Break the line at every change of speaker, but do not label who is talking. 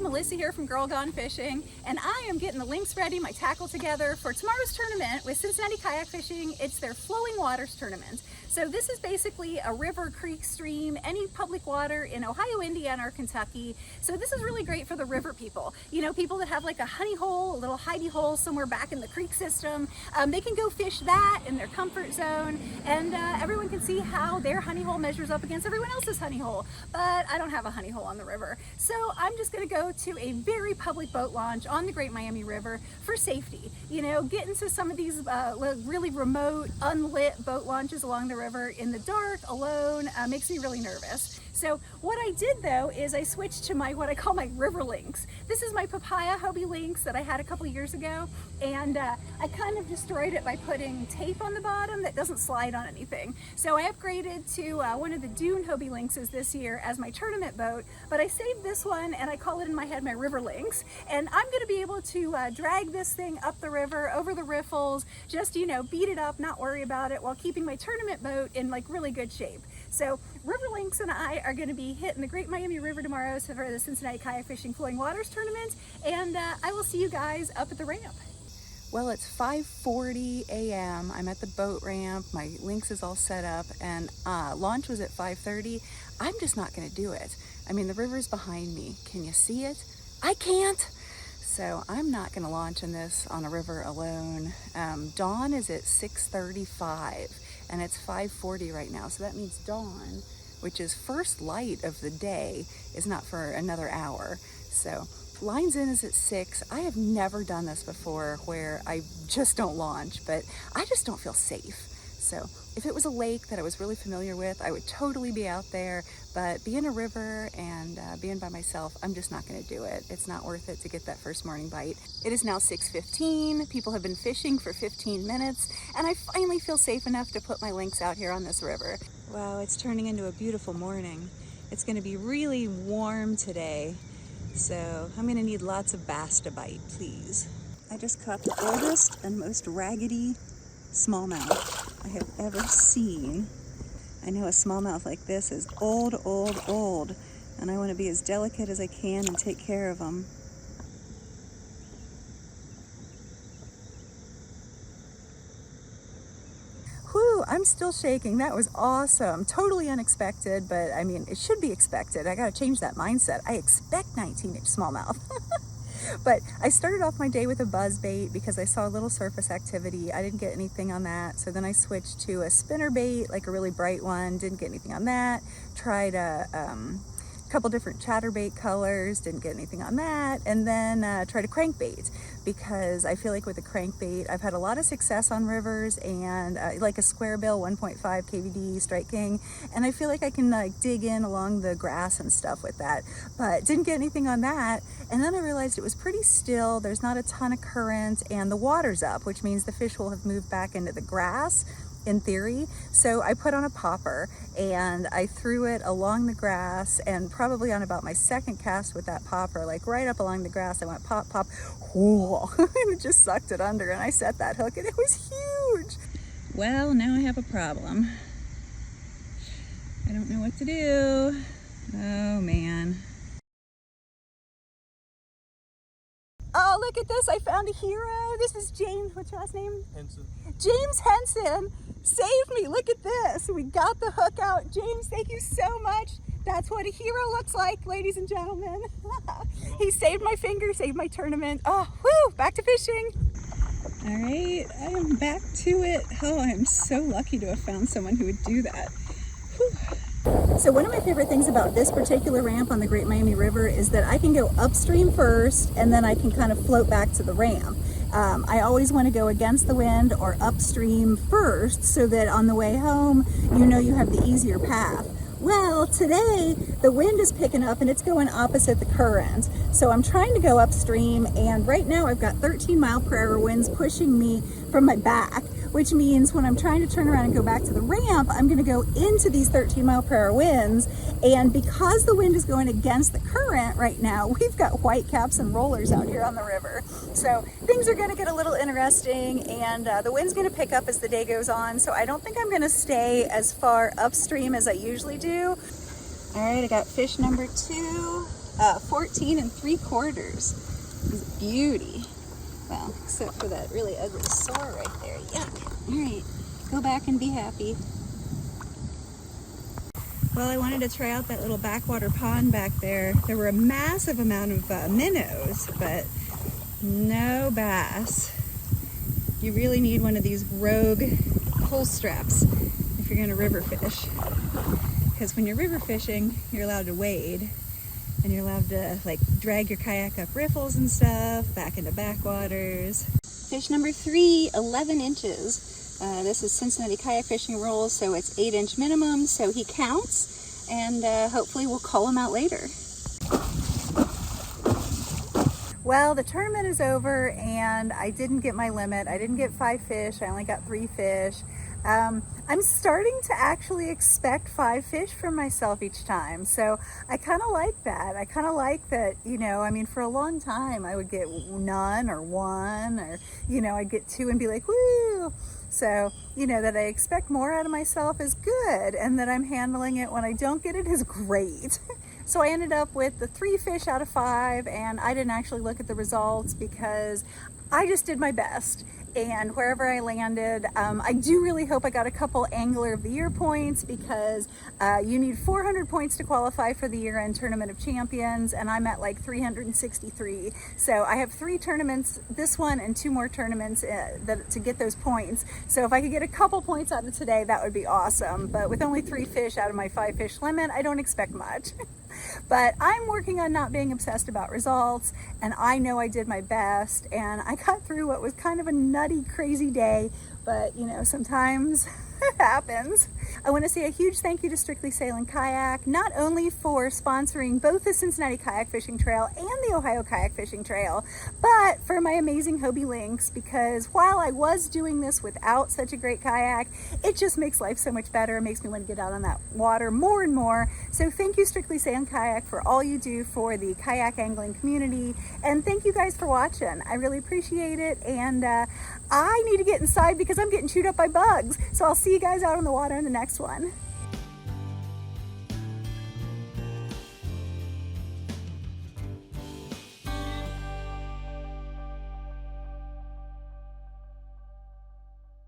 Melissa here from GirlGoneFishing, and I am getting the Lynx ready, my tackle together for tomorrow's tournament with Cincinnati Kayak Fishing. It's their Flowing Waters tournament. So this is basically a river, creek, stream, any public water in Ohio, Indiana, or Kentucky. So this is really great for the river people. You know, people that have like a honey hole, a little hidey hole somewhere back in the creek system. They can go fish that in their comfort zone, and everyone can see how their honey hole measures up against everyone else's honey hole. But I don't have a honey hole on the river. So I'm just gonna go to a very public boat launch on the Great Miami River for safety. You know, get into some of these really remote, unlit boat launches along the river in the dark, alone, makes me really nervous. So what I did though is I switched to what I call my river lynx. This is my papaya Hobie lynx that I had a couple years ago, and I kind of destroyed it by putting tape on the bottom that doesn't slide on anything. So I upgraded to one of the Dune Hobie lynxes this year as my tournament boat, but I saved this one and I call it in my head my river lynx. And I'm gonna be able to drag this thing up the river, over the riffles, just, you know, beat it up, not worry about it, while keeping my tournament boat in like really good shape. So River Lynx and I are going to be hitting the Great Miami River tomorrow for the Cincinnati Kayak Fishing Flowing Waters tournament, and I will see you guys up at the ramp. Well, it's 5:40 a.m. I'm at the boat ramp. My Lynx is all set up, and launch was at 5:30. I'm just not going to do it. I mean, the river's behind me. Can you see it? I can't. So I'm not going to launch in this on a river alone. Dawn is at 6:35. And it's 5:40 right now, so that means dawn, which is first light of the day, is not for another hour. So lines in is at 6. I have never done this before where I just don't launch, but I just don't feel safe. So if it was a lake that I was really familiar with, I would totally be out there, but being a river and being by myself, I'm just not gonna do it. It's not worth it to get that first morning bite. It is now 6:15. People have been fishing for 15 minutes, and I finally feel safe enough to put my Lynx out here on this river. Wow, it's turning into a beautiful morning. It's gonna be really warm today, so I'm gonna need lots of bass to bite, please. I just caught the oldest and most raggedy smallmouth I have ever seen. I know a smallmouth like this is old, and I want to be as delicate as I can and take care of them. Whew, I'm still shaking. That was awesome. Totally unexpected, but I mean, it should be expected. I got to change that mindset. I expect 19-inch smallmouth. But I started off my day with a buzz bait because I saw a little surface activity. I didn't get anything on that. So then I switched to a spinner bait, like a really bright one. Didn't get anything on that. Tried a couple different chatterbait colors. Didn't get anything on that. And then tried a crankbait because I feel like with a crankbait, I've had a lot of success on rivers, and like a square bill 1.5 KVD Strike King. And I feel like I can like dig in along the grass and stuff with that, but didn't get anything on that. And then I realized it was pretty still. There's not a ton of current, and the water's up, which means the fish will have moved back into the grass in theory. So I put on a popper and I threw it along the grass, and probably on about my second cast with that popper, like right up along the grass, I went pop, pop, whoa, and it just sucked it under, and I set that hook and it was huge. Well, now I have a problem. I don't know what to do. Oh man. Oh, look at this. I found a hero. This is James. What's your last name?
Henson.
James Henson saved me. Look at this. We got the hook out. James, thank you so much. That's what a hero looks like, ladies and gentlemen. He saved my finger, saved my tournament. Oh, whoo, back to fishing. All right, I am back to it. Oh, I'm so lucky to have found someone who would do that. Whew. So one of my favorite things about this particular ramp on the Great Miami River is that I can go upstream first, and then I can kind of float back to the ramp. I always want to go against the wind or upstream first, so that on the way home, you know you have the easier path. Well, today the wind is picking up and it's going opposite the current. So I'm trying to go upstream, and right now I've got 13-mile-per-hour winds pushing me from my back, which means when I'm trying to turn around and go back to the ramp, I'm going to go into these 13-mile-per-hour winds. And because the wind is going against the current right now, we've got whitecaps and rollers out here on the river. So things are going to get a little interesting, and the wind's going to pick up as the day goes on. So I don't think I'm going to stay as far upstream as I usually do. All right, I got fish number 2. 14 3/4. He's a beauty. Well, except for that really ugly sore right there. Yuck. All right, go back and be happy. Well, I wanted to try out that little backwater pond back there. There were a massive amount of minnows, but no bass. You really need one of these Rogue pull straps if you're going to river fish. Because when you're river fishing, you're allowed to wade, and you're allowed to like drag your kayak up riffles and stuff, back into backwaters. Fish number 3, 11 inches. This is Cincinnati Kayak Fishing rules, so it's 8-inch minimum, so he counts, and hopefully we'll call him out later. Well, the tournament is over, and I didn't get my limit. I didn't get 5 fish, I only got 3 fish. I'm starting to actually expect 5 fish from myself each time, so I kind of like that. I kind of like that, you know, I mean, for a long time I would get none or 1, or, you know, I'd get 2 and be like, woo! So, you know, that I expect more out of myself is good, and that I'm handling it when I don't get it is great. So I ended up with the 3 fish out of 5, and I didn't actually look at the results because I just did my best. And wherever I landed, I do really hope I got a couple Angler of the Year points, because you need 400 points to qualify for the year-end Tournament of Champions, and I'm at like 363. So I have 3 tournaments, this one and 2 more tournaments to get those points. So if I could get a couple points out of today, that would be awesome. But with only 3 fish out of my 5 fish limit, I don't expect much. But I'm working on not being obsessed about results, and I know I did my best, and I got through what was kind of a nutty, crazy day, but you know, sometimes it happens. I want to say a huge thank you to Strictly Sail and Kayak, not only for sponsoring both the Cincinnati Kayak Fishing Trail and the Ohio Kayak Fishing Trail, but for my amazing Hobie Lynx, because while I was doing this without such a great kayak, it just makes life so much better. It makes me want to get out on that water more and more. So thank you, Strictly Sail and Kayak, for all you do for the kayak angling community, and thank you guys for watching. I really appreciate it, and I need to get inside because I'm getting chewed up by bugs. So I'll see you guys out on the water in the next one.